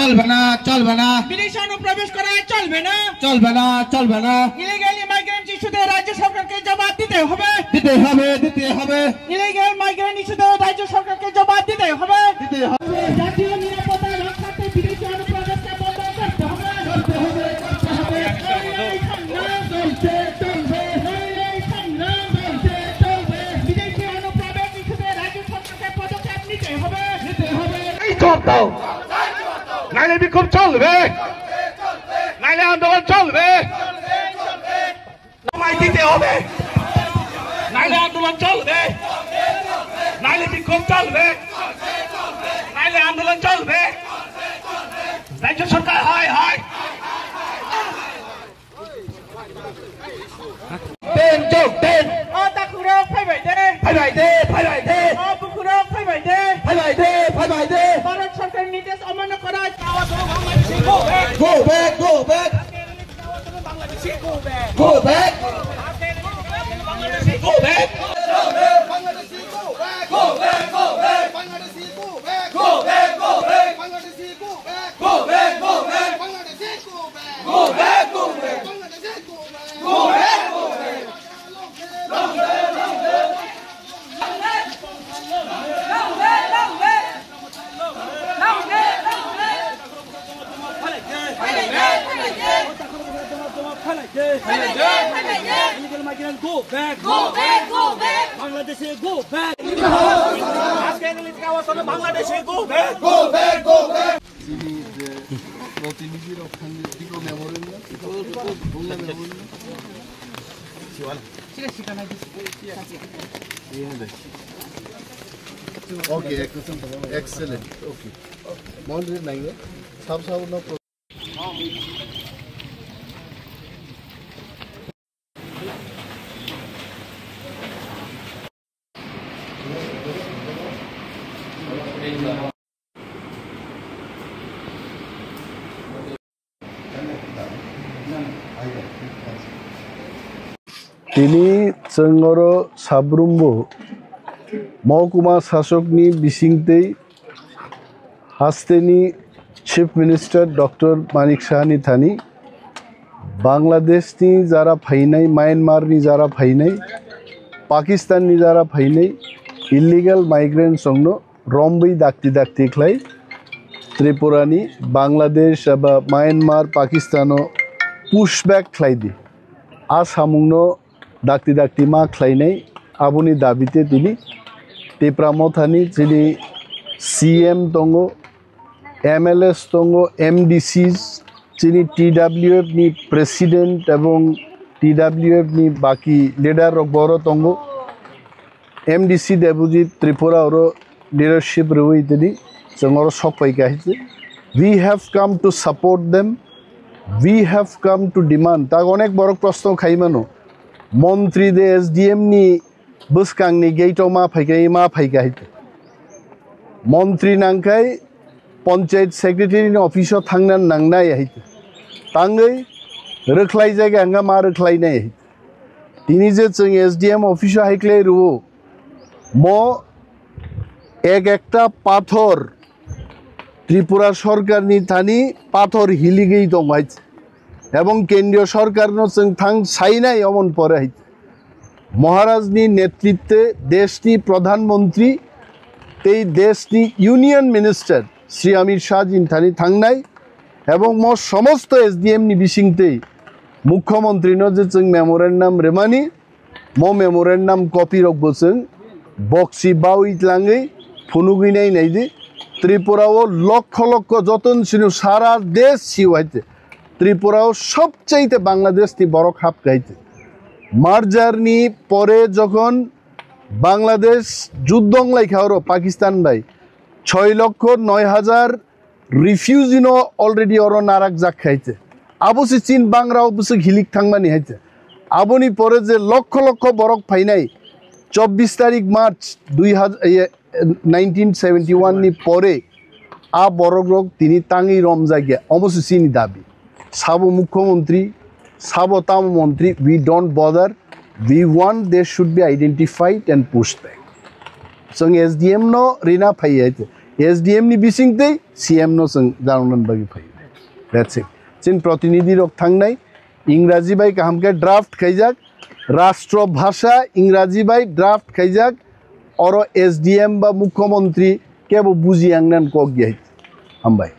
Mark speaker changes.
Speaker 1: চলবে না চলবে না
Speaker 2: বিদেশে অনুপ্রবেশ করা চলবে না
Speaker 1: চলবে না চলবে না
Speaker 2: ইলিগাল ইমাইগ্রেন্ট ইস্যুতে রাজ্য সরকারকে জবাব দিতে হবে
Speaker 1: দিতে হবে দিতে হবে
Speaker 2: ইলিগাল মাইগ্রেন্ট ইস্যুতে রাজ্য সরকারকে জবাব দিতে হবে
Speaker 1: দিতে হবে
Speaker 2: জাতীয় নিরাপত্তা রক্ষার্থে বিদেশি অনুপ্রবেশকে বন্ধ করতে হবে
Speaker 1: করতে হবে করতে হবে
Speaker 2: বিদেশি অনুপ্রবেশ ইস্যুতে রাজ্য সরকারকে পদক্ষেপ নিতে হবে
Speaker 1: এই জবাব দাও নাইলে বিক্ষোভ চলবে নাইলে আন্দোলন চলবে নামাই দিতে হবে নাইলে আন্দোলন চলবে নাইলে বিক্ষোভ চলবে নাইলে আন্দোলন চলবে রাজ্য সরকার হয় হয় দেন যোগ দেন
Speaker 2: তাকুরো ফাইবাইদে
Speaker 1: ফাইবাইদে ফাইবাইদে
Speaker 2: বুকুরো ফাইবাইদে
Speaker 1: ফাইবাইদে ফাইবাইদে
Speaker 2: ভারত সরকার নির্দেশ অমান্য করা
Speaker 1: go back go back go back go back
Speaker 3: Bangladeshi go back go back go back Bangladeshi go back go back go back Bangladeshi go back go back go back Bangladeshi go back go back go back Bangladeshi go back go back go back
Speaker 4: Illegal migrants go back. Go back. Go back. Bangladesh go back. Bangladesh go back.
Speaker 3: go back go back
Speaker 5: প্রতিনিধির ওখানে দিকেও Memorial okay excellent okay monitor नहीं है सब ना
Speaker 6: তিনি চঙ্গর সাবরুম্ব মহকুমা শাসকনি বিসিংতেই হাস্তেনি chief minister doctor মানিক Sahani Thani বাংলাদেশনি যারা ফাইনাই মায়ানমারনি যারা ফাইনাই পাকিস্তাননি যারা ফাইনাই ইলিগাল মাইগ্রেন্ট সংनो रम्बै दाक्ति दाक्ति ख्लाई त्रिपुरानी बांग्लादेश एबा मायानमार पाकिस्तानो पुशबैक ख्लाइदि आसामुंनो दाक्ति दाक्ति मा ख्लाइनाय आबुनि दाबिते तिनि टेप्रामथानि जिनि सीएम दंगो एमएलएस दंगो एमडीसीज जिनि टीडब्ल्यूएफ नि प्रेसिडेंट एवं टीडब्ल्यूएफ नि बाकी लीडर बरो दंगो एमडीसी डेपुटी त्रिपुरा और leadership rewaitini jongor sokpai kahise we have come to support them we have come to demand ta onek borok proshno khaimano montri de SDM ni buskang ni gate ma phaikai montri nangkai panchayat secretary ni office o thangnan nangnai haite tangai rokhlai jaga anga ma rokhlai nai tini je jong SDM office haiklai ruo mo एक एकटा पाथर त्रिपुरा सरकार नि थानी पाथर हिलिगेई दंगाइछ एवं केंद्रीय सरकार नो जों थां साइनाय अमन परे महाराज नि नेतृत्वे देशनि प्रधानमंत्री ते देशनि यूनियन मिनिस्टर श्री अमित शाह जी थानी थांनाय एवं मो समस्त एसडीएम नि बिसिंगते मुख्यमंत्री नो जे जों मेमोरेंडम रेमानि मो मेमोरेंडम कपि रखबो जों बक्सि बाउइतलाङै फुनुगैनाय नायदि त्रिपुराओ लक्ष लक्ष जतन सिनु सारा देश सिवाइते त्रिपुराओ सबचाइते बांग्लादेशनि बड़ खाप गाइते मार्जारनि परे जखन बांग्लादेश जुद्धंलाय खाओ पाकिस्तान बाय 6,09,000 रिफ्यूजिनो अलरेडी और नाराक जाखाइते आबोसे चीन बांग्राओ बुसे हिलिक थांमानि हाइते आबोनि परे जे लक्ष लक्ष बरक फाइनाय 24 तारिख मार्च 1971 नि परे आ बरग्रक तिनी तांगी रमजागिया अमसुसिनि दाबी साबो मुख्यमंत्री साबो ताम मंत्री we don't bother we want they should be identified and pushed back जों एसडीएम नो रिना फाइयाइते SDM ni bisingtei CM no sing janonan bagi phai. That's it. Chin प्रतिनिधि rok thangnai इंराजी bai kaham ke draft khaijak राष्ट्र भाषा इंराजी bai draft khaijak oro SDM ba mukhyamantri ke bo buji angnan kok gyai hambai.